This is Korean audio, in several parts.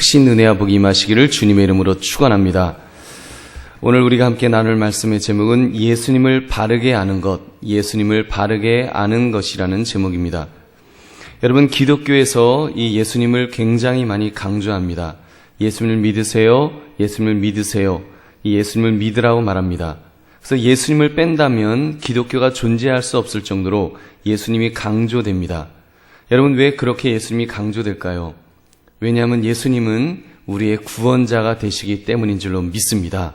크신 은혜와 복이 임하시기를 주님의 이름으로 축원합니다. 오늘 우리가 함께 나눌 말씀의 제목은 예수님을 바르게 아는 것, 예수님을 바르게 아는 것이라는 제목입니다. 여러분, 기독교에서 이 예수님을 굉장히 많이 강조합니다. 예수님을 믿으세요, 예수님을 믿으세요, 이 예수님을 믿으라고 말합니다. 그래서 예수님을 뺀다면 기독교가 존재할 수 없을 정도로 예수님이 강조됩니다. 여러분, 왜 그렇게 예수님이 강조될까요? 왜냐하면 예수님은 우리의 구원자가 되시기 때문인 줄로 믿습니다.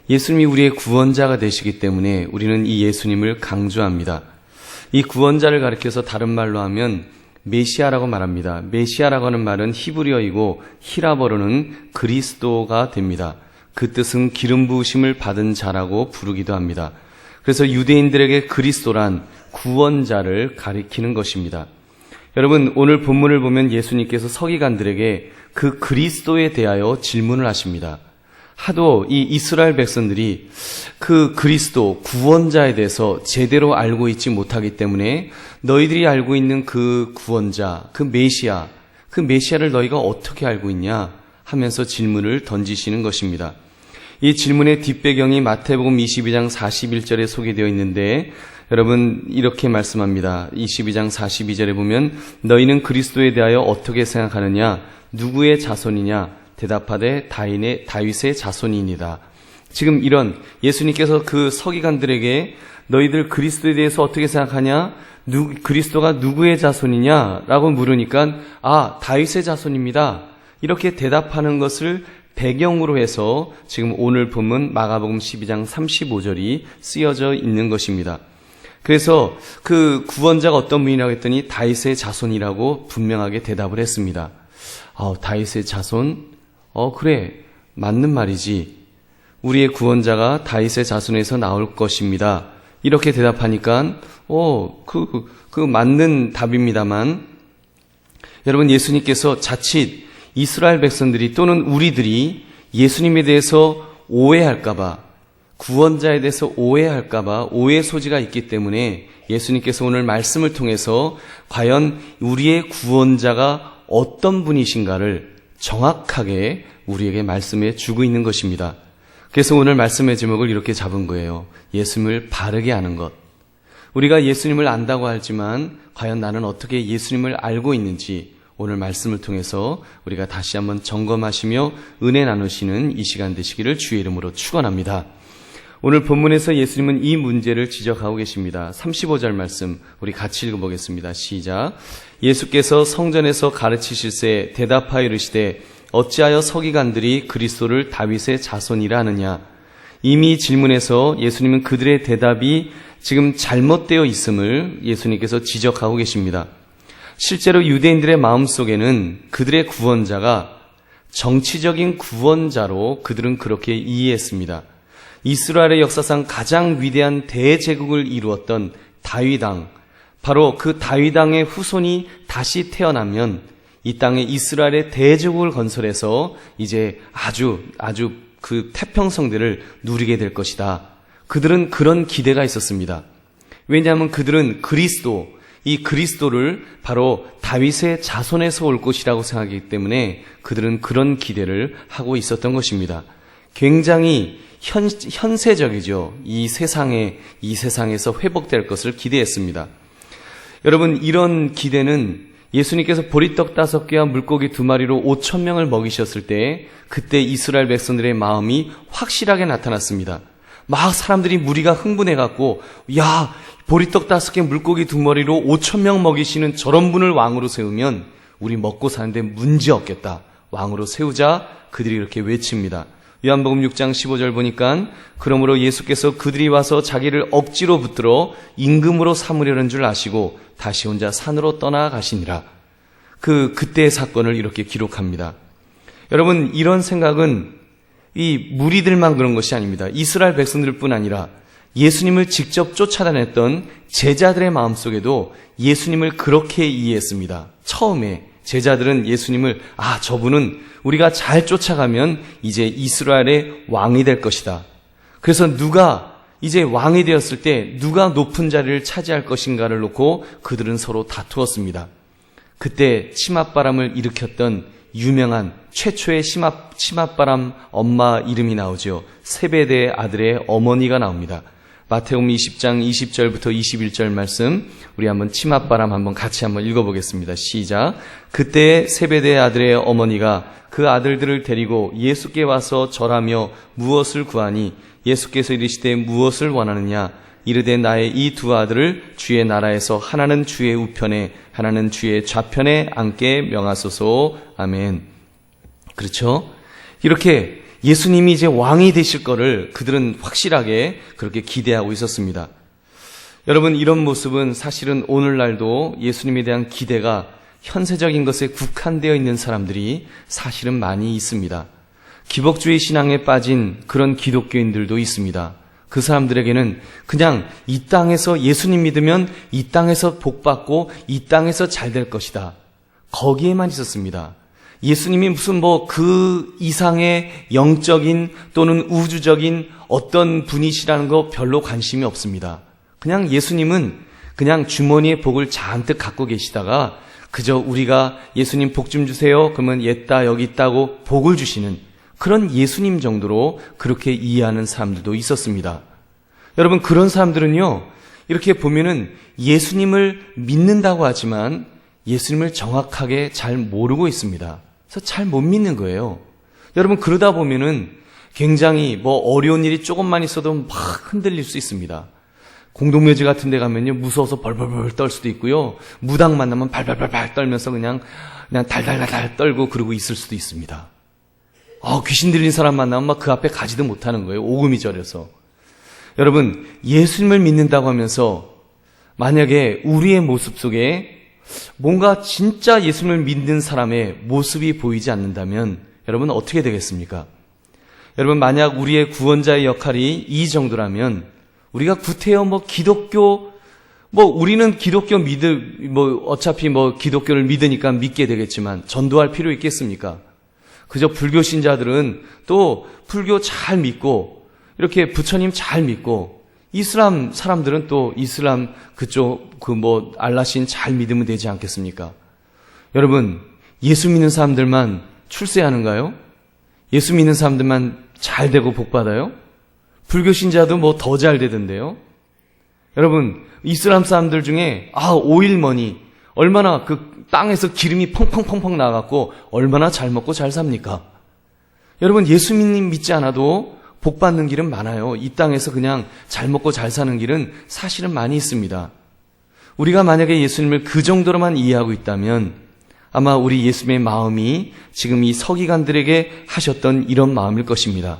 예수님이 우리의 구원자가 되시기 때문에 우리는 이 예수님을 강조합니다. 이 구원자를 가리켜서 다른 말로 하면 메시아라고 말합니다. 메시아라고 하는 말은 히브리어이고 히라버로는 그리스도가 됩니다. 그 뜻은 기름 부으심을 받은 자라고 부르기도 합니다. 그래서 유대인들에게 그리스도란 구원자를 가리키는 것입니다. 여러분, 오늘 본문을 보면 예수님께서 서기관들에게 그 그리스도에 대하여 질문을 하십니다. 하도 이 이스라엘 백성들이 그 그리스도 구원자에 대해서 제대로 알고 있지 못하기 때문에 너희들이 알고 있는 그 구원자, 그 메시아를 너희가 어떻게 알고 있냐 하면서 질문을 던지시는 것입니다. 이 질문의 뒷배경이 마태복음 22장 41절에 소개되어 있는데 여러분, 이렇게 말씀합니다. 22장 42절에 보면 너희는 그리스도에 대하여 어떻게 생각하느냐? 누구의 자손이냐? 대답하되 다윗의 자손이니라. 지금 이런 예수님께서 그 서기관들에게 너희들 그리스도에 대해서 어떻게 생각하냐? 그리스도가 누구의 자손이냐? 라고 물으니까 다윗의 자손입니다. 이렇게 대답하는 것을 배경으로 해서 지금 오늘 본문 마가복음 12장 35절이 쓰여져 있는 것입니다. 그래서 그 구원자가 어떤 분이라고 했더니 다윗의 자손이라고 분명하게 대답을 했습니다. 다윗의 자손? 그래, 맞는 말이지. 우리의 구원자가 다윗의 자손에서 나올 것입니다. 이렇게 대답하니까 그 맞는 답입니다만 여러분, 예수님께서 자칫 이스라엘 백성들이 또는 우리들이 예수님에 대해서 오해할까봐, 구원자에 대해서 오해할까봐 오해 소지가 있기 때문에 예수님께서 오늘 말씀을 통해서 과연 우리의 구원자가 어떤 분이신가를 정확하게 우리에게 말씀해 주고 있는 것입니다. 그래서 오늘 말씀의 제목을 이렇게 잡은 거예요. 예수님을 바르게 아는 것. 우리가 예수님을 안다고 하지만 과연 나는 어떻게 예수님을 알고 있는지 오늘 말씀을 통해서 우리가 다시 한번 점검하시며 은혜 나누시는 이 시간 되시기를 주의 이름으로 축원합니다. 오늘 본문에서 예수님은 이 문제를 지적하고 계십니다. 35절 말씀 우리 같이 읽어보겠습니다. 시작. 예수께서 성전에서 가르치실새 대답하여 이르시되 어찌하여 서기관들이 그리스도를 다윗의 자손이라 하느냐. 이미 질문에서 예수님은 그들의 대답이 지금 잘못되어 있음을 예수님께서 지적하고 계십니다. 실제로 유대인들의 마음속에는 그들의 구원자가 정치적인 구원자로 그들은 그렇게 이해했습니다. 이스라엘의 역사상 가장 위대한 대제국을 이루었던 다윗왕, 바로 그 다윗왕의 후손이 다시 태어나면 이 땅에 이스라엘의 대제국을 건설해서 이제 아주 그 태평성대를 누리게 될 것이다. 그들은 그런 기대가 있었습니다. 왜냐하면 그들은 이 그리스도를 바로 다윗의 자손에서 올 것이라고 생각하기 때문에 그들은 그런 기대를 하고 있었던 것입니다. 굉장히 현세적이죠. 이 세상에서 회복될 것을 기대했습니다. 여러분, 이런 기대는 예수님께서 보리떡 5개와 물고기 2마리로 5,000명을 먹이셨을 때 그때 이스라엘 백성들의 마음이 확실하게 나타났습니다. 막 사람들이 무리가 흥분해갖고 보리떡 5개 물고기 2마리로 5,000명 먹이시는 저런 분을 왕으로 세우면 우리 먹고 사는데 문제 없겠다. 왕으로 세우자 그들이 이렇게 외칩니다. 요한복음 6장 15절 보니까 그러므로 예수께서 그들이 와서 자기를 억지로 붙들어 임금으로 삼으려는 줄 아시고 다시 혼자 산으로 떠나가시니라. 그때의 사건을 이렇게 기록합니다. 여러분, 이런 생각은 이 무리들만 그런 것이 아닙니다. 이스라엘 백성들뿐 아니라 예수님을 직접 쫓아다녔던 제자들의 마음속에도 예수님을 그렇게 이해했습니다. 처음에 제자들은 예수님을 저분은 우리가 잘 쫓아가면 이제 이스라엘의 왕이 될 것이다. 그래서 누가 이제 왕이 되었을 때 누가 높은 자리를 차지할 것인가를 놓고 그들은 서로 다투었습니다. 그때 치맛바람을 일으켰던 유명한 최초의 치맛바람 엄마 이름이 나오죠. 세베대의 아들의 어머니가 나옵니다. 마태복음 20장 20절부터 21절 말씀 우리 한번 치맛바람 한번 같이 한번 읽어보겠습니다. 시작. 그때 세베대의 아들의 어머니가 그 아들들을 데리고 예수께 와서 절하며 무엇을 구하니 예수께서 이르시되 무엇을 원하느냐 이르되 나의 이 두 아들을 주의 나라에서 하나는 주의 우편에 하나는 주의 좌편에 앉게 명하소서. 아멘. 그렇죠? 이렇게 예수님이 이제 왕이 되실 거를 그들은 확실하게 그렇게 기대하고 있었습니다. 여러분, 이런 모습은 사실은 오늘날도 예수님에 대한 기대가 현세적인 것에 국한되어 있는 사람들이 사실은 많이 있습니다. 기복주의 신앙에 빠진 그런 기독교인들도 있습니다. 그 사람들에게는 그냥 이 땅에서 예수님 믿으면 이 땅에서 복받고 이 땅에서 잘 될 것이다. 거기에만 있었습니다. 예수님이 무슨 그 이상의 영적인 또는 우주적인 어떤 분이시라는 거 별로 관심이 없습니다. 그냥 예수님은 그냥 주머니에 복을 잔뜩 갖고 계시다가 그저 우리가 예수님 복 좀 주세요. 그러면 얘다 여기 있다고 복을 주시는 그런 예수님 정도로 그렇게 이해하는 사람들도 있었습니다. 여러분, 그런 사람들은요, 이렇게 보면은 예수님을 믿는다고 하지만 예수님을 정확하게 잘 모르고 있습니다. 그래서 잘 못 믿는 거예요. 여러분, 그러다 보면은 굉장히 어려운 일이 조금만 있어도 막 흔들릴 수 있습니다. 공동묘지 같은 데 가면요, 무서워서 벌벌벌 떨 수도 있고요, 무당 만나면 발발발발 떨면서 그냥 달달달달 떨고 그러고 있을 수도 있습니다. 귀신 들린 사람 만나면 막 그 앞에 가지도 못하는 거예요. 오금이 저려서. 여러분, 예수님을 믿는다고 하면서 만약에 우리의 모습 속에 뭔가 진짜 예수님을 믿는 사람의 모습이 보이지 않는다면 여러분 어떻게 되겠습니까? 여러분, 만약 우리의 구원자의 역할이 이 정도라면 우리가 구태여 기독교 우리는 기독교 어차피 기독교를 믿으니까 믿게 되겠지만 전도할 필요 있겠습니까? 그저 불교 신자들은 또 불교 잘 믿고 이렇게 부처님 잘 믿고 이슬람 사람들은 또 이슬람 그쪽 알라신 잘 믿으면 되지 않겠습니까? 여러분, 예수 믿는 사람들만 출세하는가요? 예수 믿는 사람들만 잘 되고 복 받아요? 불교 신자도 더 잘 되던데요? 여러분, 이슬람 사람들 중에 오일머니 얼마나 그 땅에서 기름이 펑펑펑펑 나갖고 얼마나 잘 먹고 잘 삽니까? 여러분, 예수님 믿지 않아도 복 받는 길은 많아요. 이 땅에서 그냥 잘 먹고 잘 사는 길은 사실은 많이 있습니다. 우리가 만약에 예수님을 그 정도로만 이해하고 있다면 아마 우리 예수님의 마음이 지금 이 서기관들에게 하셨던 이런 마음일 것입니다.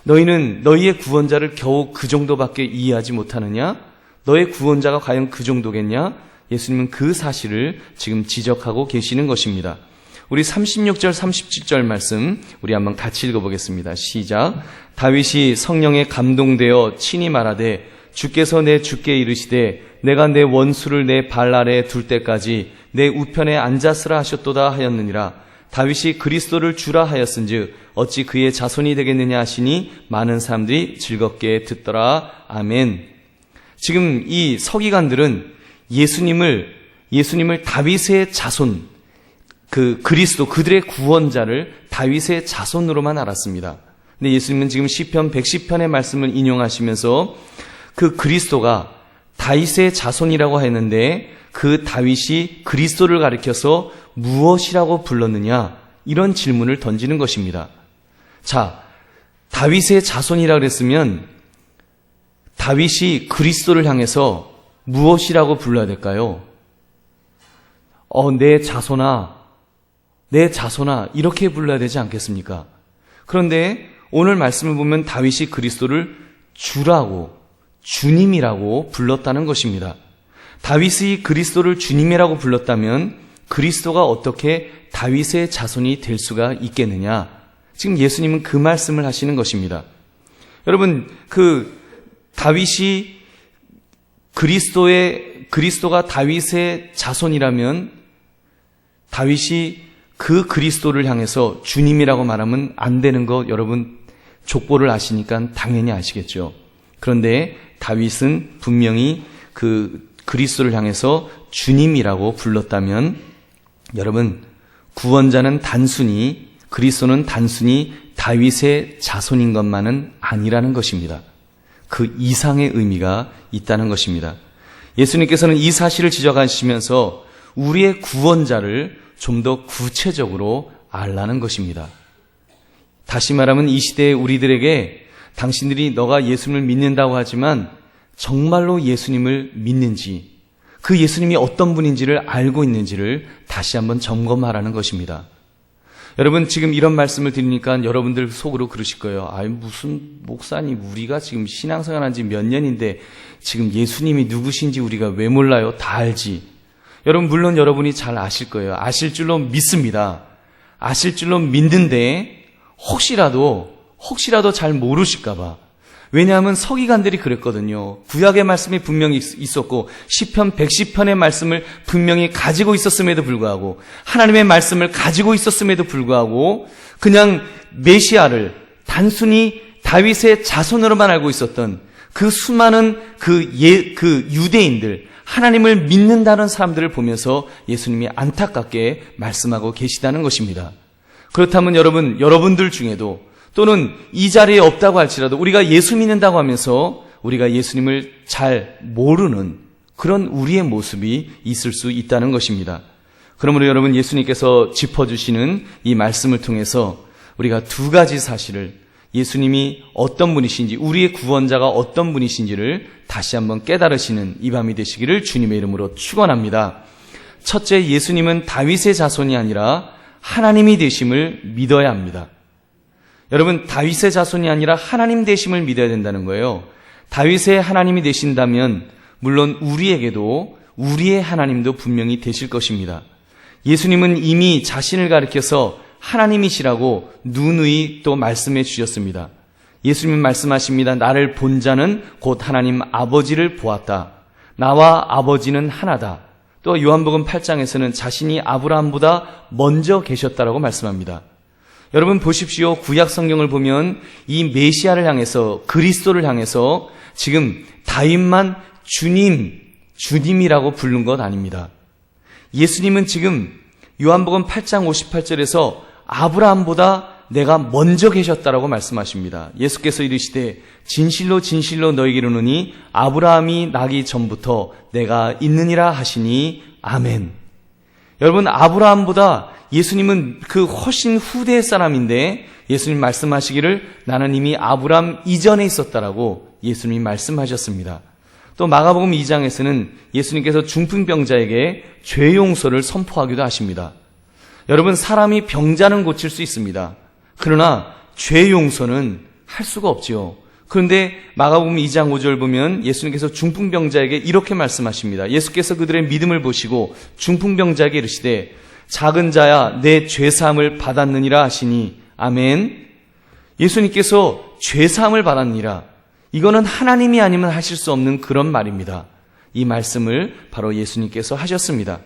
너희는 너희의 구원자를 겨우 그 정도밖에 이해하지 못하느냐? 너의 구원자가 과연 그 정도겠냐? 예수님은 그 사실을 지금 지적하고 계시는 것입니다. 우리 36절 37절 말씀 우리 한번 같이 읽어보겠습니다. 시작. 다윗이 성령에 감동되어 친히 말하되 주께서 내 주께 이르시되 내가 내 원수를 내 발 아래에 둘 때까지 내 우편에 앉았으라 하셨도다 하였느니라. 다윗이 그리스도를 주라 하였은즉 어찌 그의 자손이 되겠느냐 하시니 많은 사람들이 즐겁게 듣더라. 아멘. 지금 이 서기관들은 예수님을 다윗의 자손, 그리스도, 그들의 구원자를 다윗의 자손으로만 알았습니다. 근데 예수님은 지금 시편 110편의 말씀을 인용하시면서 그 그리스도가 다윗의 자손이라고 했는데 그 다윗이 그리스도를 가리켜서 무엇이라고 불렀느냐? 이런 질문을 던지는 것입니다. 자, 다윗의 자손이라고 그랬으면 다윗이 그리스도를 향해서 무엇이라고 불러야 될까요? 내 자손아 이렇게 불러야 되지 않겠습니까? 그런데 오늘 말씀을 보면 다윗이 그리스도를 주라고, 주님이라고 불렀다는 것입니다. 다윗이 그리스도를 주님이라고 불렀다면 그리스도가 어떻게 다윗의 자손이 될 수가 있겠느냐? 지금 예수님은 그 말씀을 하시는 것입니다. 여러분, 다윗이 그리스도가 다윗의 자손이라면 다윗이 그 그리스도를 향해서 주님이라고 말하면 안 되는 거 여러분 족보를 아시니까 당연히 아시겠죠. 그런데 다윗은 분명히 그 그리스도를 향해서 주님이라고 불렀다면 여러분 구원자는 단순히, 그리스도는 단순히 다윗의 자손인 것만은 아니라는 것입니다. 그 이상의 의미가 있다는 것입니다. 예수님께서는 이 사실을 지적하시면서 우리의 구원자를 좀 더 구체적으로 알라는 것입니다. 다시 말하면 이 시대의 우리들에게 당신들이 너가 예수님을 믿는다고 하지만 정말로 예수님을 믿는지, 그 예수님이 어떤 분인지를 알고 있는지를 다시 한번 점검하라는 것입니다. 여러분, 지금 이런 말씀을 드리니까 여러분들 속으로 그러실 거예요. 아이, 무슨 목사님, 우리가 지금 신앙생활한 지 몇 년인데 지금 예수님이 누구신지 우리가 왜 몰라요? 다 알지. 여러분, 물론 여러분이 잘 아실 거예요. 아실 줄로 믿습니다. 아실 줄로 믿는데 혹시라도 잘 모르실까 봐. 왜냐하면 서기관들이 그랬거든요. 구약의 말씀이 분명히 있었고 시편 110편의 말씀을 분명히 가지고 있었음에도 불구하고, 하나님의 말씀을 가지고 있었음에도 불구하고 그냥 메시아를 단순히 다윗의 자손으로만 알고 있었던 그 수많은 그 유대인들, 하나님을 믿는다는 사람들을 보면서 예수님이 안타깝게 말씀하고 계시다는 것입니다. 그렇다면 여러분들 중에도, 또는 이 자리에 없다고 할지라도 우리가 예수 믿는다고 하면서 우리가 예수님을 잘 모르는 그런 우리의 모습이 있을 수 있다는 것입니다. 그러므로 여러분, 예수님께서 짚어주시는 이 말씀을 통해서 우리가 두 가지 사실을, 예수님이 어떤 분이신지, 우리의 구원자가 어떤 분이신지를 다시 한번 깨달으시는 이 밤이 되시기를 주님의 이름으로 축원합니다. 첫째, 예수님은 다윗의 자손이 아니라 하나님이 되심을 믿어야 합니다. 여러분, 다윗의 자손이 아니라 하나님 되심을 믿어야 된다는 거예요. 다윗의 하나님이 되신다면 물론 우리에게도 우리의 하나님도 분명히 되실 것입니다. 예수님은 이미 자신을 가리켜서 하나님이시라고 누누이 또 말씀해 주셨습니다. 예수님은 말씀하십니다. 나를 본 자는 곧 하나님 아버지를 보았다. 나와 아버지는 하나다. 또 요한복음 8장에서는 자신이 아브라함보다 먼저 계셨다라고 말씀합니다. 여러분 보십시오. 구약 성경을 보면 이 메시아를 향해서, 그리스도를 향해서 지금 다윗만 주님이라고 부른 것 아닙니다. 예수님은 지금 요한복음 8장 58절에서 아브라함보다 내가 먼저 계셨다라고 말씀하십니다. 예수께서 이르시되 진실로 진실로 너희에게 이르노니 아브라함이 나기 전부터 내가 있느니라 하시니 아멘. 여러분, 아브라함보다 예수님은 그 훨씬 후대의 사람인데 예수님 말씀하시기를 나는 이미 아브라함 이전에 있었다라고 예수님이 말씀하셨습니다. 또 마가복음 2장에서는 예수님께서 중풍병자에게 죄 용서를 선포하기도 하십니다. 여러분, 사람이 병자는 고칠 수 있습니다. 그러나 죄 용서는 할 수가 없지요. 그런데 마가복음 2장 5절 보면 예수님께서 중풍병자에게 이렇게 말씀하십니다. 예수께서 그들의 믿음을 보시고 중풍병자에게 이르시되 작은 자야 내 죄사함을 받았느니라 하시니 아멘. 예수님께서 죄사함을 받았느니라. 이거는 하나님이 아니면 하실 수 없는 그런 말입니다. 이 말씀을 바로 예수님께서 하셨습니다.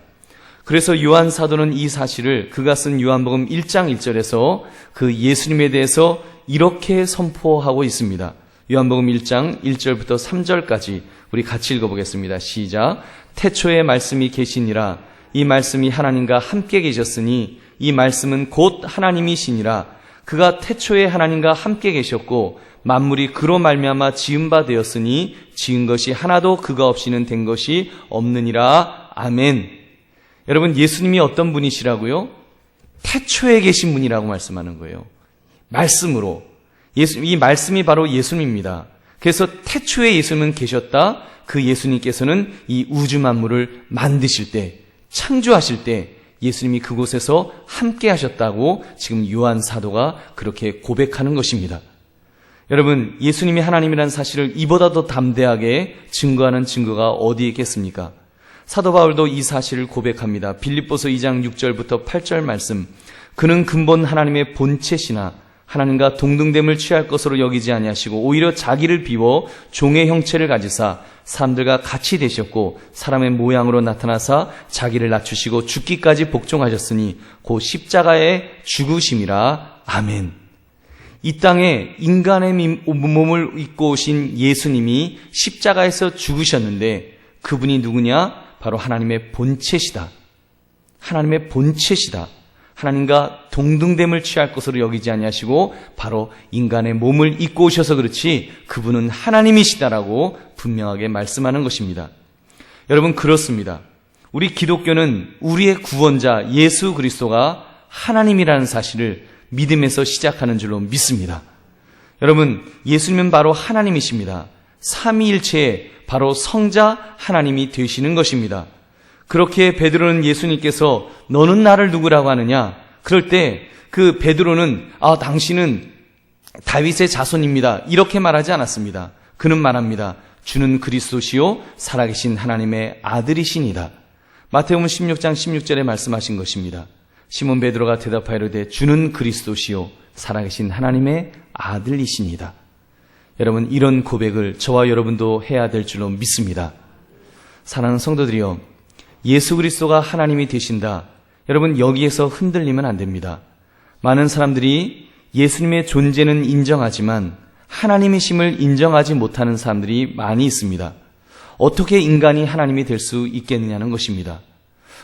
그래서 요한 사도는 이 사실을 그가 쓴 요한복음 1장 1절에서 그 예수님에 대해서 이렇게 선포하고 있습니다. 요한복음 1장 1절부터 3절까지 우리 같이 읽어보겠습니다. 시작. 태초에 말씀이 계시니라. 이 말씀이 하나님과 함께 계셨으니 이 말씀은 곧 하나님이시니라. 그가 태초에 하나님과 함께 계셨고 만물이 그로 말미암아 지은 바 되었으니 지은 것이 하나도 그가 없이는 된 것이 없느니라. 아멘. 여러분, 예수님이 어떤 분이시라고요? 태초에 계신 분이라고 말씀하는 거예요. 말씀으로. 이 말씀이 바로 예수님입니다. 그래서 태초에 예수님은 계셨다. 그 예수님께서는 이 우주 만물을 만드실 때, 창조하실 때 예수님이 그곳에서 함께 하셨다고 지금 요한 사도가 그렇게 고백하는 것입니다. 여러분, 예수님이 하나님이라는 사실을 이보다 더 담대하게 증거하는 증거가 어디에 있겠습니까? 사도 바울도 이 사실을 고백합니다. 빌립보서 2장 6절부터 8절 말씀. 그는 근본 하나님의 본체시나 하나님과 동등됨을 취할 것으로 여기지 아니하시고 오히려 자기를 비워 종의 형체를 가지사 사람들과 같이 되셨고 사람의 모양으로 나타나사 자기를 낮추시고 죽기까지 복종하셨으니 곧 십자가의 죽으심이라. 아멘. 이 땅에 인간의 몸을 입고 오신 예수님이 십자가에서 죽으셨는데 그분이 누구냐? 바로 하나님의 본체시다. 하나님의 본체시다. 하나님과 동등됨을 취할 것으로 여기지 아니하시고 바로 인간의 몸을 입고 오셔서 그렇지 그분은 하나님이시다라고 분명하게 말씀하는 것입니다. 여러분, 그렇습니다. 우리 기독교는 우리의 구원자 예수 그리스도가 하나님이라는 사실을 믿음에서 시작하는 줄로 믿습니다. 여러분, 예수님은 바로 하나님이십니다. 삼위일체의 바로 성자 하나님이 되시는 것입니다. 그렇게 베드로는 예수님께서 너는 나를 누구라고 하느냐? 그럴 때 그 베드로는 당신은 다윗의 자손입니다. 이렇게 말하지 않았습니다. 그는 말합니다. 주는 그리스도시요 살아계신 하나님의 아들이시니다. 마태복음 16장 16절에 말씀하신 것입니다. 시몬 베드로가 대답하이르되 주는 그리스도시요 살아계신 하나님의 아들이시니다. 여러분, 이런 고백을 저와 여러분도 해야 될 줄로 믿습니다. 사랑하는 성도들이여, 예수 그리스도가 하나님이 되신다. 여러분, 여기에서 흔들리면 안 됩니다. 많은 사람들이 예수님의 존재는 인정하지만 하나님이심을 인정하지 못하는 사람들이 많이 있습니다. 어떻게 인간이 하나님이 될 수 있겠느냐는 것입니다.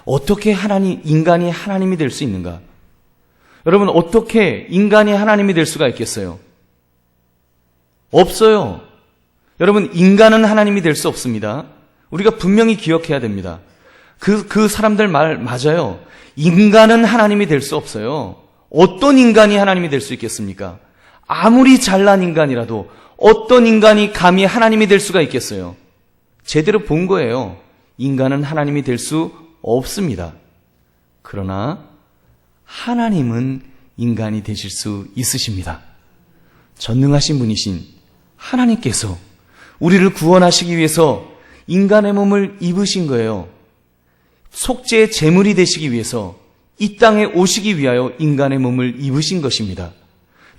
어떻게 인간이 하나님이 될 수 있는가? 여러분, 어떻게 인간이 하나님이 될 수가 있겠어요? 없어요. 여러분, 인간은 하나님이 될 수 없습니다. 우리가 분명히 기억해야 됩니다. 그 사람들 말 맞아요. 인간은 하나님이 될 수 없어요. 어떤 인간이 하나님이 될 수 있겠습니까? 아무리 잘난 인간이라도 어떤 인간이 감히 하나님이 될 수가 있겠어요? 제대로 본 거예요. 인간은 하나님이 될 수 없습니다. 그러나 하나님은 인간이 되실 수 있으십니다. 전능하신 분이신 하나님께서 우리를 구원하시기 위해서 인간의 몸을 입으신 거예요. 속죄의 제물이 되시기 위해서 이 땅에 오시기 위하여 인간의 몸을 입으신 것입니다.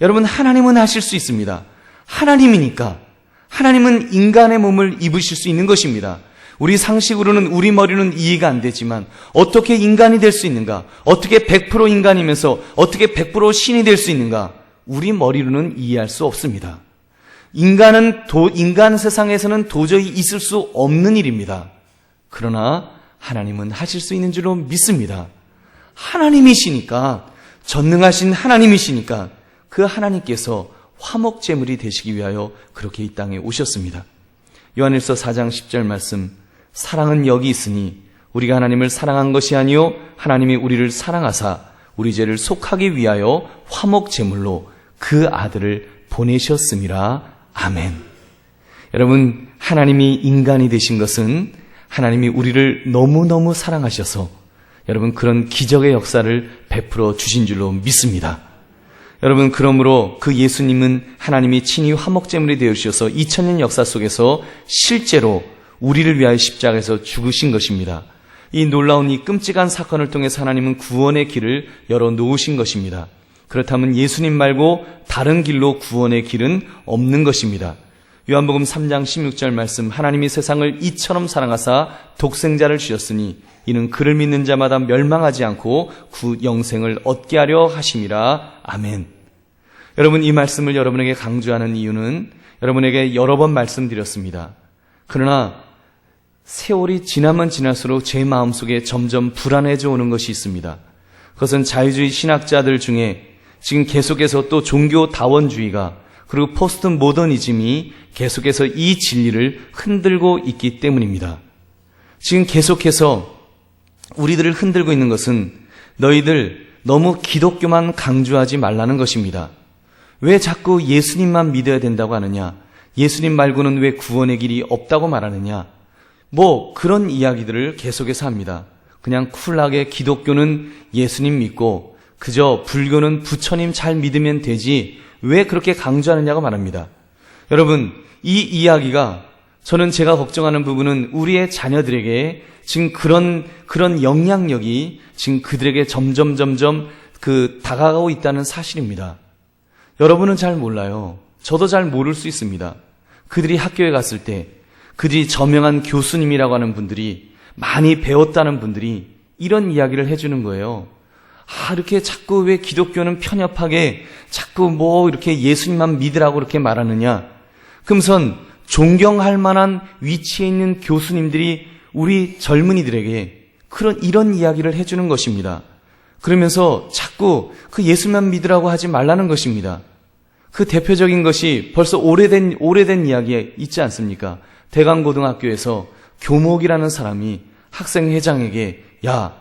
여러분, 하나님은 하실 수 있습니다. 하나님이니까 하나님은 인간의 몸을 입으실 수 있는 것입니다. 우리 상식으로는, 우리 머리는 이해가 안 되지만 어떻게 인간이 될 수 있는가? 어떻게 100% 인간이면서 어떻게 100% 신이 될 수 있는가? 우리 머리로는 이해할 수 없습니다. 인간 세상에서는 도저히 있을 수 없는 일입니다. 그러나 하나님은 하실 수 있는 줄로 믿습니다. 하나님이시니까, 전능하신 하나님이시니까 그 하나님께서 화목제물이 되시기 위하여 그렇게 이 땅에 오셨습니다. 요한일서 4장 10절 말씀, 사랑은 여기 있으니 우리가 하나님을 사랑한 것이 아니요 하나님이 우리를 사랑하사 우리 죄를 속하기 위하여 화목제물로 그 아들을 보내셨음이라. 아멘. 여러분, 하나님이 인간이 되신 것은 하나님이 우리를 너무너무 사랑하셔서 여러분 그런 기적의 역사를 베풀어 주신 줄로 믿습니다. 여러분, 그러므로 그 예수님은 하나님이 친히 화목제물이 되어 주셔서 2000년 역사 속에서 실제로 우리를 위하여 십자가에서 죽으신 것입니다. 이 놀라운 이 끔찍한 사건을 통해서 하나님은 구원의 길을 열어놓으신 것입니다. 그렇다면 예수님 말고 다른 길로 구원의 길은 없는 것입니다. 요한복음 3장 16절 말씀, 하나님이 세상을 이처럼 사랑하사 독생자를 주셨으니 이는 그를 믿는 자마다 멸망하지 않고 구 영생을 얻게 하려 하심이라. 아멘. 여러분, 이 말씀을 여러분에게 강조하는 이유는 여러분에게 여러 번 말씀드렸습니다. 그러나 세월이 지나면 지날수록 제 마음속에 점점 불안해져 오는 것이 있습니다. 그것은 자유주의 신학자들 중에 지금 계속해서 또 종교다원주의가 그리고 포스트 모더니즘이 계속해서 이 진리를 흔들고 있기 때문입니다. 지금 계속해서 우리들을 흔들고 있는 것은 너희들 너무 기독교만 강조하지 말라는 것입니다. 왜 자꾸 예수님만 믿어야 된다고 하느냐? 예수님 말고는 왜 구원의 길이 없다고 말하느냐? 그런 이야기들을 계속해서 합니다. 그냥 쿨하게 기독교는 예수님 믿고 그저 불교는 부처님 잘 믿으면 되지 왜 그렇게 강조하느냐고 말합니다. 여러분, 이 이야기가 저는 제가 걱정하는 부분은 우리의 자녀들에게 지금 그런 영향력이 지금 그들에게 점점 다가가고 있다는 사실입니다. 여러분은 잘 몰라요. 저도 잘 모를 수 있습니다. 그들이 학교에 갔을 때 그들이 저명한 교수님이라고 하는 분들이 많이 배웠다는 분들이 이런 이야기를 해주는 거예요. 이렇게 자꾸 왜 기독교는 편협하게 자꾸 이렇게 예수님만 믿으라고 그렇게 말하느냐. 그러면서 존경할 만한 위치에 있는 교수님들이 우리 젊은이들에게 이런 이야기를 해주는 것입니다. 그러면서 자꾸 그 예수만 믿으라고 하지 말라는 것입니다. 그 대표적인 것이 벌써 오래된 이야기에 있지 않습니까? 대강고등학교에서 교목이라는 사람이 학생회장에게 야,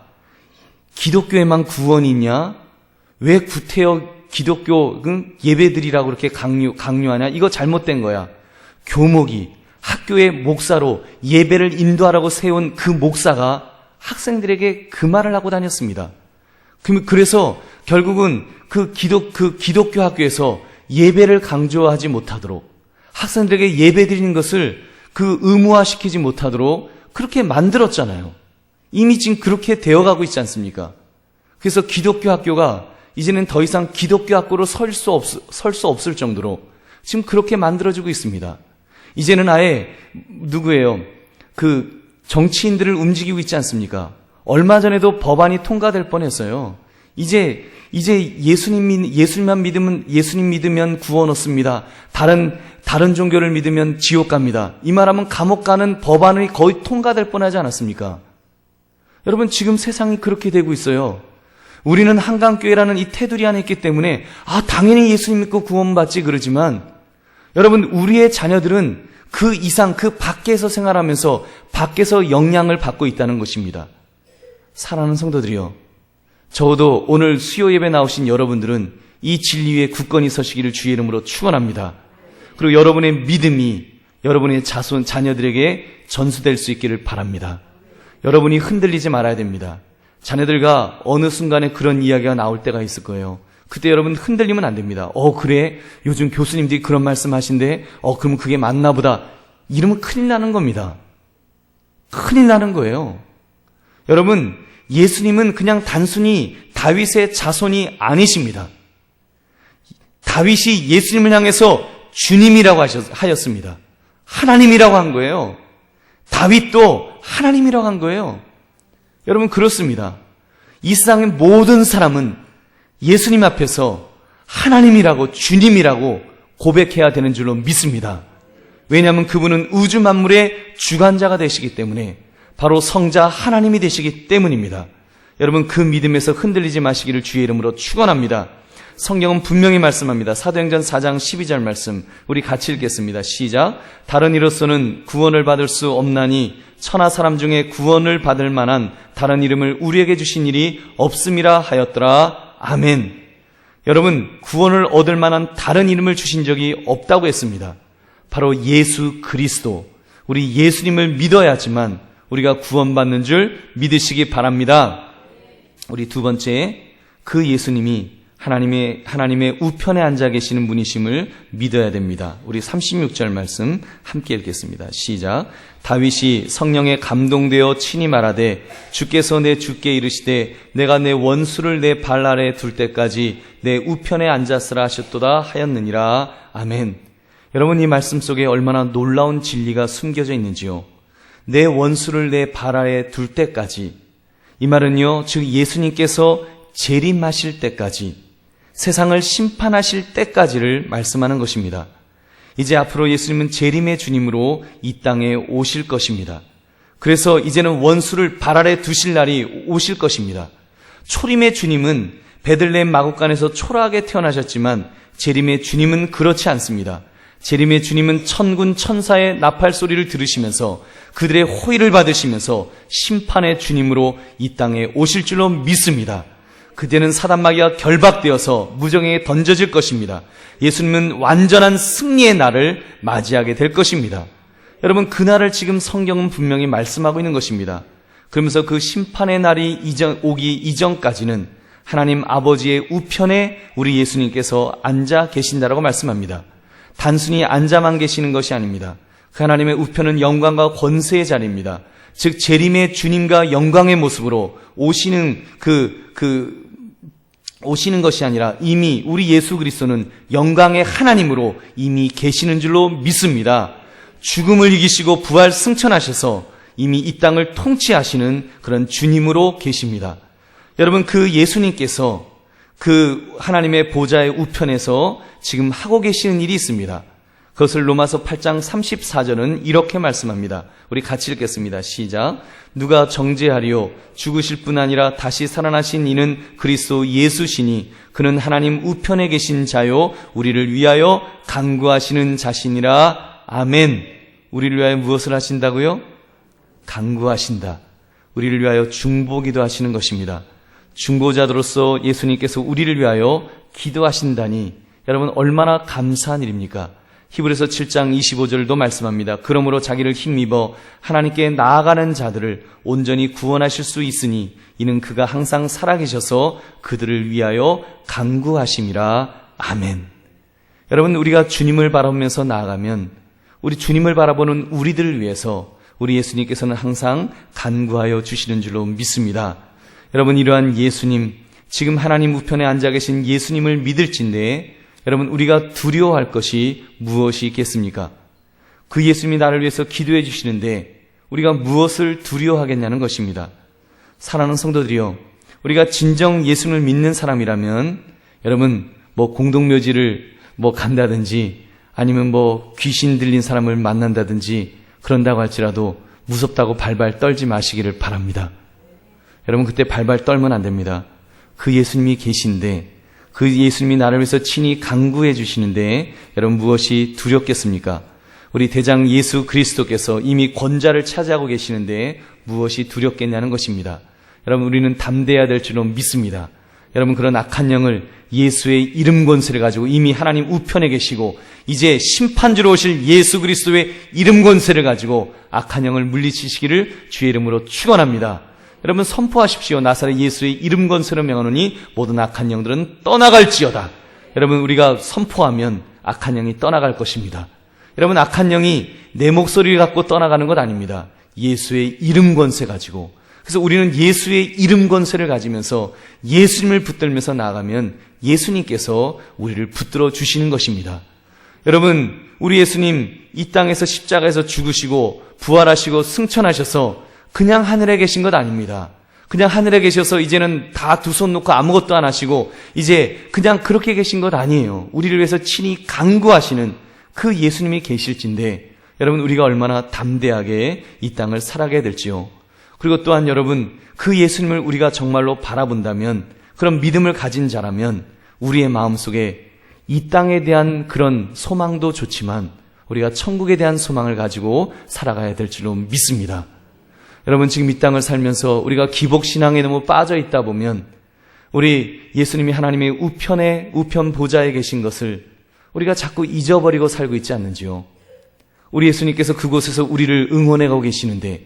기독교에만 구원이 있냐? 왜 구태여 기독교 예배드리라고 그렇게 강요하냐? 이거 잘못된 거야. 교목이 학교의 목사로 예배를 인도하라고 세운 그 목사가 학생들에게 그 말을 하고 다녔습니다. 그래서 결국은 그 기독교 학교에서 예배를 강조하지 못하도록, 학생들에게 예배 드리는 것을 의무화시키지 못하도록 그렇게 만들었잖아요. 이미 지금 그렇게 되어가고 있지 않습니까? 그래서 기독교 학교가 이제는 더 이상 기독교 학교로 설 수 없을 정도로 지금 그렇게 만들어지고 있습니다. 이제는 아예 누구예요? 정치인들을 움직이고 있지 않습니까? 얼마 전에도 법안이 통과될 뻔했어요. 이제 예수님만 믿으면, 예수님 믿으면 구원 얻습니다. 다른 종교를 믿으면 지옥 갑니다. 이 말하면 감옥 가는 법안이 거의 통과될 뻔하지 않았습니까? 여러분, 지금 세상이 그렇게 되고 있어요. 우리는 한강교회라는 이 테두리 안에 있기 때문에 당연히 예수님 믿고 구원받지 그러지만, 여러분, 우리의 자녀들은 그 이상, 그 밖에서 생활하면서 밖에서 영향을 받고 있다는 것입니다. 사랑하는 성도들이요, 적어도 오늘 수요 예배 나오신 여러분들은 이 진리 위에 굳건히 서시기를 주의 이름으로 축원합니다. 그리고 여러분의 믿음이 여러분의 자녀들에게 전수될 수 있기를 바랍니다. 여러분이 흔들리지 말아야 됩니다. 자녀들과 어느 순간에 그런 이야기가 나올 때가 있을 거예요. 그때 여러분 흔들리면 안 됩니다. 그래? 요즘 교수님들이 그런 말씀 하신대? 그럼 그게 맞나 보다. 이러면 큰일 나는 겁니다. 큰일 나는 거예요. 여러분, 예수님은 그냥 단순히 다윗의 자손이 아니십니다. 다윗이 예수님을 향해서 주님이라고 하였습니다. 하나님이라고 한 거예요. 다윗도 하나님이라고 한 거예요. 여러분, 그렇습니다. 이 세상의 모든 사람은 예수님 앞에서 하나님이라고, 주님이라고 고백해야 되는 줄로 믿습니다. 왜냐하면 그분은 우주 만물의 주관자가 되시기 때문에, 바로 성자 하나님이 되시기 때문입니다. 여러분, 그 믿음에서 흔들리지 마시기를 주의 이름으로 축원합니다. 성경은 분명히 말씀합니다. 사도행전 4장 12절 말씀, 우리 같이 읽겠습니다. 시작. 다른 이로서는 구원을 받을 수 없나니 천하 사람 중에 구원을 받을 만한 다른 이름을 우리에게 주신 일이 없음이라 하였더라. 아멘. 여러분, 구원을 얻을 만한 다른 이름을 주신 적이 없다고 했습니다. 바로 예수 그리스도, 우리 예수님을 믿어야지만 우리가 구원받는 줄 믿으시기 바랍니다. 우리 두 번째, 그 예수님이 하나님의 우편에 앉아 계시는 분이심을 믿어야 됩니다. 우리 36절 말씀 함께 읽겠습니다. 시작. 다윗이 성령에 감동되어 친히 말하되 주께서 내 주께 이르시되 내가 내 원수를 내 발 아래 둘 때까지 내 우편에 앉았으라 하셨도다 하였느니라. 아멘. 여러분, 이 말씀 속에 얼마나 놀라운 진리가 숨겨져 있는지요. 내 원수를 내 발 아래 둘 때까지, 이 말은요, 즉 예수님께서 재림하실 때까지, 세상을 심판하실 때까지를 말씀하는 것입니다. 이제 앞으로 예수님은 재림의 주님으로 이 땅에 오실 것입니다. 그래서 이제는 원수를 발 아래 두실 날이 오실 것입니다. 초림의 주님은 베들레헴 마구간에서 초라하게 태어나셨지만 재림의 주님은 그렇지 않습니다. 재림의 주님은 천군 천사의 나팔 소리를 들으시면서 그들의 호의를 받으시면서 심판의 주님으로 이 땅에 오실 줄로 믿습니다. 그때는 사단마귀가 결박되어서 무정에게 던져질 것입니다. 예수님은 완전한 승리의 날을 맞이하게 될 것입니다. 여러분, 그 날을 지금 성경은 분명히 말씀하고 있는 것입니다. 그러면서 그 심판의 날이 오기 이전까지는 하나님 아버지의 우편에 우리 예수님께서 앉아 계신다라고 말씀합니다. 단순히 앉아만 계시는 것이 아닙니다. 그 하나님의 우편은 영광과 권세의 자리입니다. 즉 재림의 주님과 영광의 모습으로 오시는 오시는 것이 아니라 이미 우리 예수 그리스도는 영광의 하나님으로 이미 계시는 줄로 믿습니다. 죽음을 이기시고 부활 승천하셔서 이미 이 땅을 통치하시는 그런 주님으로 계십니다. 여러분, 그 예수님께서 그 하나님의 보좌의 우편에서 지금 하고 계시는 일이 있습니다. 그것을 로마서 8장 34절은 이렇게 말씀합니다. 우리 같이 읽겠습니다. 시작. 누가 정죄하리요? 죽으실 뿐 아니라 다시 살아나신 이는 그리스도 예수시니 그는 하나님 우편에 계신 자요 우리를 위하여 간구하시는 자신이라. 아멘. 우리를 위하여 무엇을 하신다고요? 간구하신다. 우리를 위하여 중보기도 하시는 것입니다. 중보자로서 예수님께서 우리를 위하여 기도하신다니 여러분 얼마나 감사한 일입니까? 히브리서 7장 25절도 말씀합니다. 그러므로 자기를 힘입어 하나님께 나아가는 자들을 온전히 구원하실 수 있으니 이는 그가 항상 살아계셔서 그들을 위하여 간구하심이라. 아멘. 여러분 우리가 주님을 바라보면서 나아가면 우리 주님을 바라보는 우리들을 위해서 우리 예수님께서는 항상 간구하여 주시는 줄로 믿습니다. 여러분 이러한 예수님, 지금 하나님 우편에 앉아 계신 예수님을 믿을진데 여러분 우리가 두려워할 것이 무엇이 있겠습니까? 그 예수님이 나를 위해서 기도해 주시는데 우리가 무엇을 두려워하겠냐는 것입니다. 사랑하는 성도들이요, 우리가 진정 예수님을 믿는 사람이라면 여러분 공동묘지를 간다든지 아니면 귀신 들린 사람을 만난다든지 그런다고 할지라도 무섭다고 발발 떨지 마시기를 바랍니다. 여러분 그때 발발 떨면 안 됩니다. 그 예수님이 계신데 그 예수님이 나를 위해서 친히 간구해 주시는데 여러분 무엇이 두렵겠습니까? 우리 대장 예수 그리스도께서 이미 권자를 차지하고 계시는데 무엇이 두렵겠냐는 것입니다. 여러분 우리는 담대해야 될 줄로 믿습니다. 여러분 그런 악한 영을 예수의 이름 권세를 가지고 이미 하나님 우편에 계시고 이제 심판주로 오실 예수 그리스도의 이름 권세를 가지고 악한 영을 물리치시기를 주의 이름으로 축원합니다. 여러분 선포하십시오. 나사렛 예수의 이름 권세로 명하노니 모든 악한 영들은 떠나갈지어다. 여러분 우리가 선포하면 악한 영이 떠나갈 것입니다. 여러분 악한 영이 내 목소리를 갖고 떠나가는 것 아닙니다. 예수의 이름 권세 가지고. 그래서 우리는 예수의 이름 권세를 가지면서 예수님을 붙들면서 나아가면 예수님께서 우리를 붙들어 주시는 것입니다. 여러분 우리 예수님 이 땅에서 십자가에서 죽으시고 부활하시고 승천하셔서 그냥 하늘에 계신 것 아닙니다. 그냥 하늘에 계셔서 이제는 다 두 손 놓고 아무것도 안 하시고 이제 그냥 그렇게 계신 것 아니에요. 우리를 위해서 친히 간구하시는 그 예수님이 계실진데 여러분 우리가 얼마나 담대하게 이 땅을 살아가야 될지요. 그리고 또한 여러분 그 예수님을 우리가 정말로 바라본다면 그런 믿음을 가진 자라면 우리의 마음속에 이 땅에 대한 그런 소망도 좋지만 우리가 천국에 대한 소망을 가지고 살아가야 될 줄로 믿습니다. 여러분 지금 이 땅을 살면서 우리가 기복신앙에 너무 빠져 있다 보면 우리 예수님이 하나님의 우편 보좌에 계신 것을 우리가 자꾸 잊어버리고 살고 있지 않는지요. 우리 예수님께서 그곳에서 우리를 응원해 가고 계시는데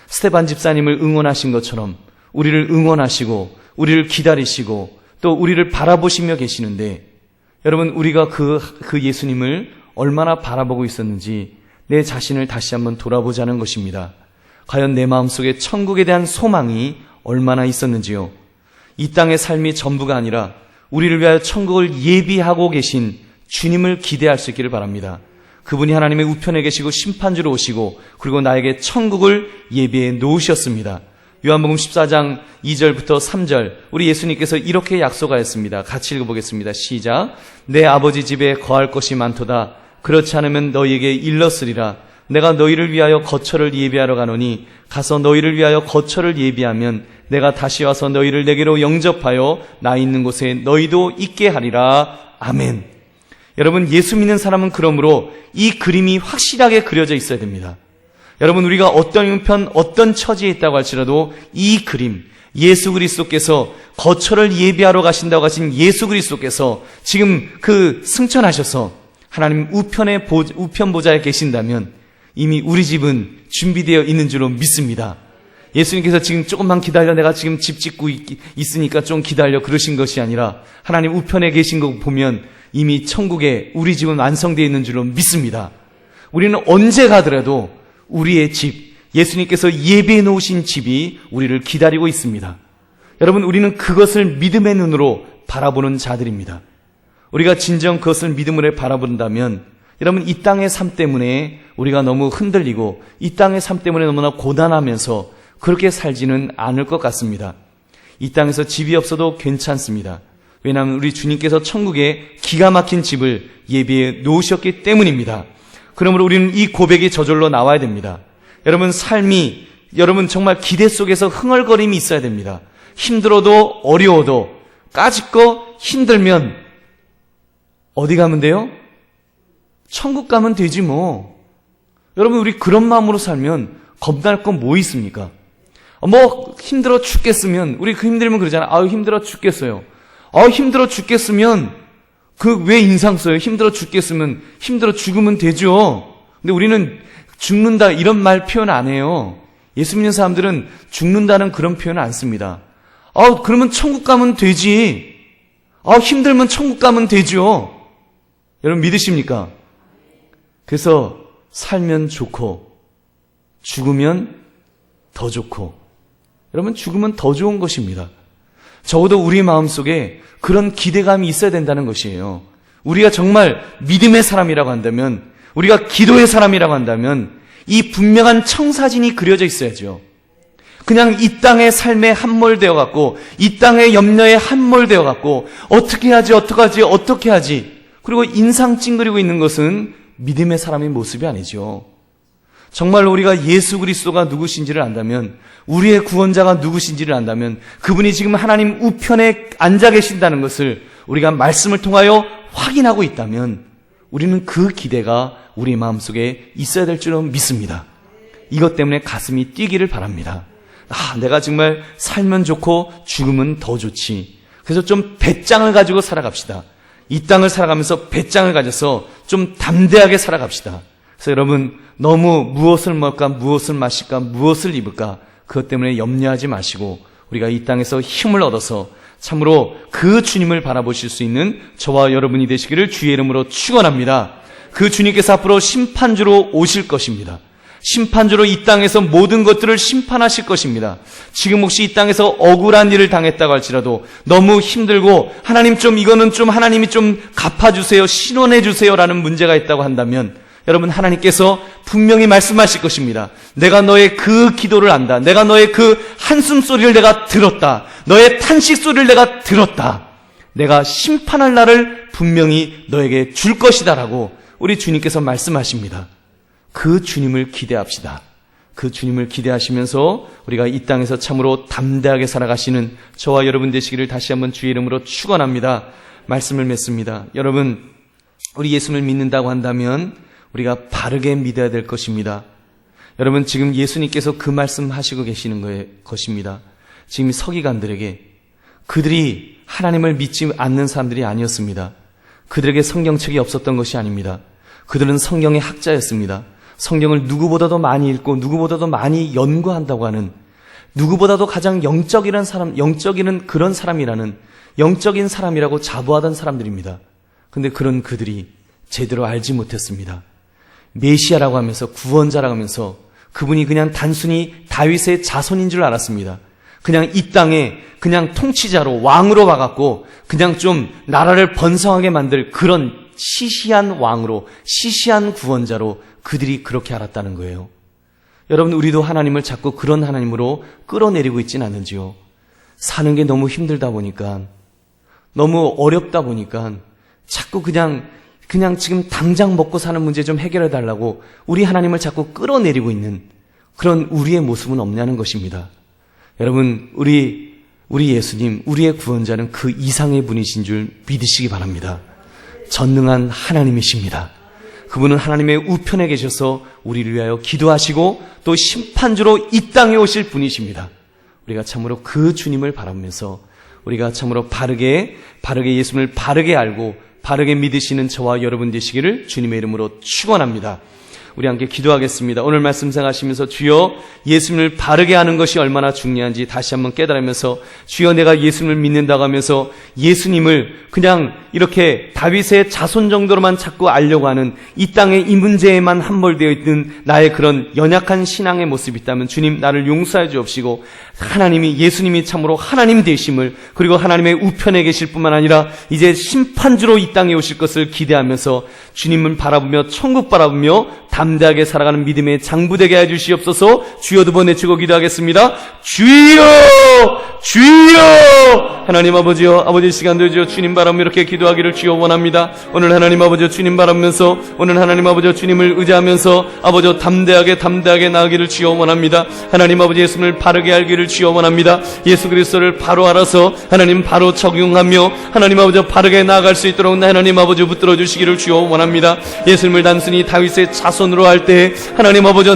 스테반 집사님을 응원하신 것처럼 우리를 응원하시고 우리를 기다리시고 또 우리를 바라보시며 계시는데 여러분 우리가 그 예수님을 얼마나 바라보고 있었는지 내 자신을 다시 한번 돌아보자는 것입니다. 과연 내 마음속에 천국에 대한 소망이 얼마나 있었는지요. 이 땅의 삶이 전부가 아니라 우리를 위하여 천국을 예비하고 계신 주님을 기대할 수 있기를 바랍니다. 그분이 하나님의 우편에 계시고 심판주로 오시고 그리고 나에게 천국을 예비해 놓으셨습니다. 요한복음 14장 2절부터 3절 우리 예수님께서 이렇게 약속하였습니다. 같이 읽어보겠습니다. 시작. 내 아버지 집에 거할 것이 많도다. 그렇지 않으면 너희에게 일렀으리라. 내가 너희를 위하여 거처를 예비하러 가노니 가서 너희를 위하여 거처를 예비하면 내가 다시 와서 너희를 내게로 영접하여 나 있는 곳에 너희도 있게 하리라. 아멘. 여러분 예수 믿는 사람은 그러므로 이 그림이 확실하게 그려져 있어야 됩니다. 여러분 우리가 어떤 형편 어떤 처지에 있다고 할지라도 이 그림 예수 그리스도께서 거처를 예비하러 가신다고 하신 예수 그리스도께서 지금 그 승천하셔서 하나님 우편 보좌에 계신다면 이미 우리 집은 준비되어 있는 줄로 믿습니다. 예수님께서 지금 조금만 기다려 내가 지금 집 짓고 있으니까 좀 기다려 그러신 것이 아니라 하나님 우편에 계신 거 보면 이미 천국에 우리 집은 완성되어 있는 줄로 믿습니다. 우리는 언제 가더라도 우리의 집, 예수님께서 예비해 놓으신 집이 우리를 기다리고 있습니다. 여러분 우리는 그것을 믿음의 눈으로 바라보는 자들입니다. 우리가 진정 그것을 믿음으로 바라본다면 여러분 이 땅의 삶 때문에 우리가 너무 흔들리고 이 땅의 삶 때문에 너무나 고단하면서 그렇게 살지는 않을 것 같습니다. 이 땅에서 집이 없어도 괜찮습니다. 왜냐하면 우리 주님께서 천국에 기가 막힌 집을 예비해 놓으셨기 때문입니다. 그러므로 우리는 이 고백이 저절로 나와야 됩니다. 여러분, 삶이 여러분 정말 기대 속에서 흥얼거림이 있어야 됩니다. 힘들어도 어려워도 까짓거 힘들면 어디 가면 돼요? 천국 가면 되지 뭐. 여러분, 우리 그런 마음으로 살면 겁날 건 뭐 있습니까? 뭐 힘들어 죽겠으면, 우리 그 힘들면 그러잖아요. 아유 힘들어 죽겠어요. 힘들어 죽겠으면 그 왜 인상 써요? 힘들어 죽겠으면 힘들어 죽으면 되죠. 근데 우리는 죽는다 이런 말 표현 안 해요. 예수 믿는 사람들은 죽는다는 그런 표현을 안 씁니다. 그러면 천국 가면 되지. 힘들면 천국 가면 되죠. 여러분 믿으십니까? 그래서 살면 좋고 죽으면 더 좋고, 여러분 죽으면 더 좋은 것입니다. 적어도 우리 마음속에 그런 기대감이 있어야 된다는 것이에요. 우리가 정말 믿음의 사람이라고 한다면, 우리가 기도의 사람이라고 한다면 이 분명한 청사진이 그려져 있어야죠. 그냥 이 땅의 삶에 함몰되어 갖고, 이 땅의 염려에 함몰되어 갖고 어떻게 하지 그리고 인상 찡그리고 있는 것은 믿음의 사람의 모습이 아니죠. 정말 우리가 예수 그리스도가 누구신지를 안다면, 우리의 구원자가 누구신지를 안다면, 그분이 지금 하나님 우편에 앉아 계신다는 것을 우리가 말씀을 통하여 확인하고 있다면, 우리는 그 기대가 우리 마음속에 있어야 될 줄로 믿습니다. 이것 때문에 가슴이 뛰기를 바랍니다. 내가 정말 살면 좋고 죽으면 더 좋지. 그래서 좀 배짱을 가지고 살아갑시다. 이 땅을 살아가면서 배짱을 가져서 좀 담대하게 살아갑시다. 그래서 여러분, 너무 무엇을 먹을까, 무엇을 마실까, 무엇을 입을까, 그것 때문에 염려하지 마시고 우리가 이 땅에서 힘을 얻어서 참으로 그 주님을 바라보실 수 있는 저와 여러분이 되시기를 주의 이름으로 축원합니다. 그 주님께서 앞으로 심판주로 오실 것입니다. 심판주로 이 땅에서 모든 것들을 심판하실 것입니다. 지금 혹시 이 땅에서 억울한 일을 당했다고 할지라도, 너무 힘들고 하나님 이거는 하나님이 좀 갚아주세요, 신원해 주세요라는 문제가 있다고 한다면, 여러분 하나님께서 분명히 말씀하실 것입니다. 내가 너의 그 기도를 안다. 내가 너의 그 한숨 소리를 내가 들었다. 너의 탄식 소리를 내가 들었다. 내가 심판할 날을 분명히 너에게 줄 것이다라고 우리 주님께서 말씀하십니다. 그 주님을 기대합시다. 그 주님을 기대하시면서 우리가 이 땅에서 참으로 담대하게 살아가시는 저와 여러분 되시기를 다시 한번 주의 이름으로 축원합니다. 말씀을 맺습니다. 여러분, 우리 예수님을 믿는다고 한다면 우리가 바르게 믿어야 될 것입니다. 여러분, 지금 예수님께서 그 말씀하시고 계시는 것입니다. 지금 서기관들에게, 그들이 하나님을 믿지 않는 사람들이 아니었습니다. 그들에게 성경책이 없었던 것이 아닙니다. 그들은 성경의 학자였습니다. 성경을 누구보다도 많이 읽고 누구보다도 많이 연구한다고 하는, 누구보다도 가장 영적인 그런 사람이라는, 영적인 사람이라고 자부하던 사람들입니다. 근데 그런 그들이 제대로 알지 못했습니다. 메시아라고 하면서, 구원자라고 하면서 그분이 그냥 단순히 다윗의 자손인 줄 알았습니다. 그냥 이 땅에 그냥 통치자로, 왕으로 와갖고 그냥 좀 나라를 번성하게 만들 그런 시시한 왕으로, 시시한 구원자로 그들이 그렇게 알았다는 거예요. 여러분, 우리도 하나님을 자꾸 그런 하나님으로 끌어내리고 있지는 않는지요? 사는 게 너무 힘들다 보니까, 너무 어렵다 보니까 자꾸 그냥 지금 당장 먹고 사는 문제 좀 해결해 달라고 우리 하나님을 자꾸 끌어내리고 있는 그런 우리의 모습은 없냐는 것입니다. 여러분, 우리 예수님, 우리의 구원자는 그 이상의 분이신 줄 믿으시기 바랍니다. 전능한 하나님이십니다. 그분은 하나님의 우편에 계셔서 우리를 위하여 기도하시고 또 심판주로 이 땅에 오실 분이십니다. 우리가 참으로 그 주님을 바라보면서 우리가 참으로 바르게 예수님을 바르게 알고 바르게 믿으시는 저와 여러분 되시기를 주님의 이름으로 축원합니다. 우리 함께 기도하겠습니다. 오늘 말씀 생각하시면서 주여, 예수님을 바르게 하는 것이 얼마나 중요한지 다시 한번 깨달으면서, 주여, 내가 예수님을 믿는다고 하면서 예수님을 그냥 이렇게 다윗의 자손 정도로만 자꾸 알려고 하는, 이 땅의 이 문제에만 함몰되어 있는 나의 그런 연약한 신앙의 모습이 있다면 주님, 나를 용서해 주옵시고, 예수님이 참으로 하나님 되심을, 그리고 하나님의 우편에 계실 뿐만 아니라 이제 심판주로 이 땅에 오실 것을 기대하면서 주님을 바라보며, 천국 바라보며 담대하게 살아가는 믿음의 장부되게 해 주시옵소서. 주여, 두 번 외치고 기도하겠습니다. 주여! 주여! 하나님 아버지여, 아버지 시간도 주여 주님 바라며 이렇게 기도하기를 주여 원합니다. 오늘 하나님 아버지여 주님 바라면서, 오늘 하나님 아버지여 주님을 의지하면서 아버지여 담대하게 나아가기를 주여 원합니다. 하나님 아버지 예수님을 바르게 알기를 주여 원합니다. 예수 그리스도를 바로 알아서 하나님 바로 적용하며 하나님 아버지여 바르게 나아갈 수 있도록 하나님 아버지여 붙들어 주시기를 주여 원합니다. 예수님을 단순히 다윗의 자손으로 할 때 하나님 아버지여